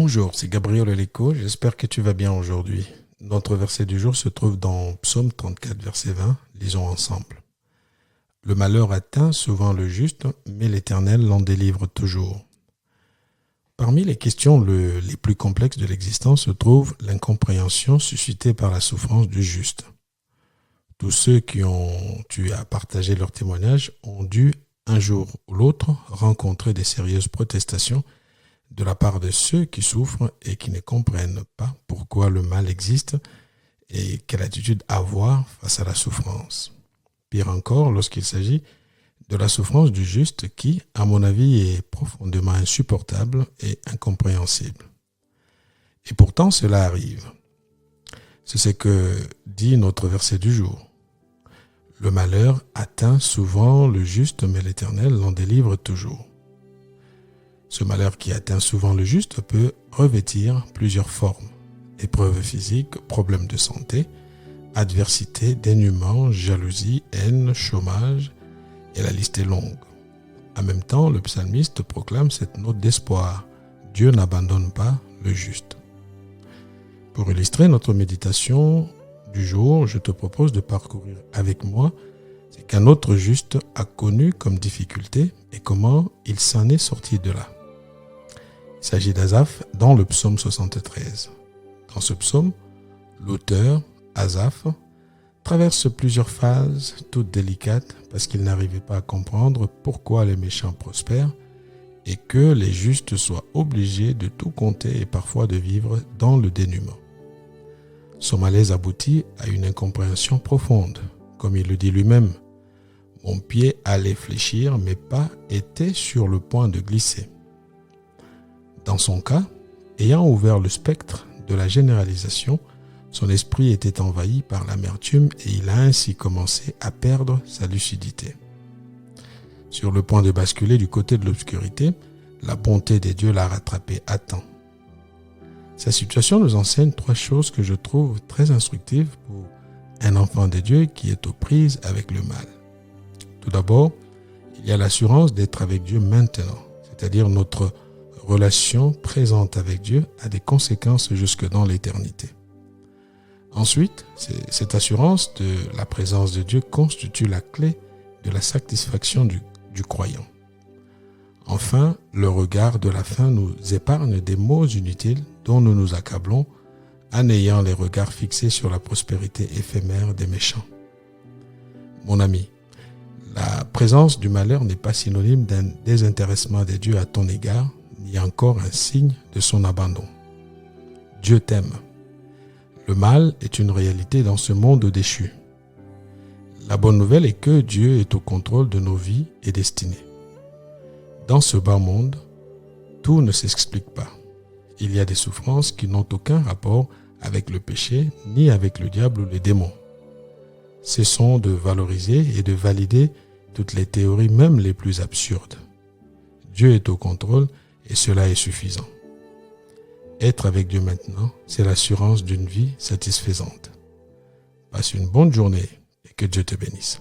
Bonjour, c'est Gabriel Leco, j'espère que tu vas bien aujourd'hui. Notre verset du jour se trouve dans Psaume 34, verset 20, lisons ensemble. Le malheur atteint souvent le juste, mais l'Éternel l'en délivre toujours. Parmi les questions les plus complexes de l'existence se trouve l'incompréhension suscitée par la souffrance du juste. Tous ceux qui ont eu à partager leur témoignage ont dû, un jour ou l'autre, rencontrer des sérieuses protestations de la part de ceux qui souffrent et qui ne comprennent pas pourquoi le mal existe et quelle attitude avoir face à la souffrance. Pire encore, lorsqu'il s'agit de la souffrance du juste qui, à mon avis, est profondément insupportable et incompréhensible. Et pourtant, cela arrive. C'est ce que dit notre verset du jour. Le malheur atteint souvent le juste, mais l'Éternel l'en délivre toujours. Ce malheur qui atteint souvent le juste peut revêtir plusieurs formes. Épreuves physiques, problèmes de santé, adversité, dénuement, jalousie, haine, chômage, et la liste est longue. En même temps, le psalmiste proclame cette note d'espoir. Dieu n'abandonne pas le juste. Pour illustrer notre méditation du jour, je te propose de parcourir avec moi ce qu'un autre juste a connu comme difficulté et comment il s'en est sorti de là. Il s'agit d'Asaph dans le psaume 73. Dans ce psaume, l'auteur, Asaph, traverse plusieurs phases, toutes délicates, parce qu'il n'arrivait pas à comprendre pourquoi les méchants prospèrent et que les justes soient obligés de tout compter et parfois de vivre dans le dénuement. Son malaise aboutit à une incompréhension profonde. Comme il le dit lui-même, « Mon pied allait fléchir, mes pas étaient sur le point de glisser. » Dans son cas, ayant ouvert le spectre de la généralisation, son esprit était envahi par l'amertume et il a ainsi commencé à perdre sa lucidité. Sur le point de basculer du côté de l'obscurité, la bonté des dieux l'a rattrapé à temps. Sa situation nous enseigne trois choses que je trouve très instructives pour un enfant de Dieu qui est aux prises avec le mal. Tout d'abord, il y a l'assurance d'être avec Dieu maintenant, c'est-à-dire notre relation présente avec Dieu a des conséquences jusque dans l'éternité. Ensuite, cette assurance de la présence de Dieu constitue la clé de la satisfaction du croyant. Enfin, le regard de la fin nous épargne des maux inutiles dont nous nous accablons en ayant les regards fixés sur la prospérité éphémère des méchants. Mon ami, la présence du malheur n'est pas synonyme d'un désintéressement des dieux à ton égard, ni encore un signe de son abandon. Dieu t'aime. Le mal est une réalité dans ce monde déchu. La bonne nouvelle est que Dieu est au contrôle de nos vies et destinées. Dans ce bas monde, tout ne s'explique pas. Il y a des souffrances qui n'ont aucun rapport avec le péché, ni avec le diable ou les démons. Cessons de valoriser et de valider toutes les théories, même les plus absurdes. Dieu est au contrôle et cela est suffisant. Être avec Dieu maintenant, c'est l'assurance d'une vie satisfaisante. Passe une bonne journée et que Dieu te bénisse.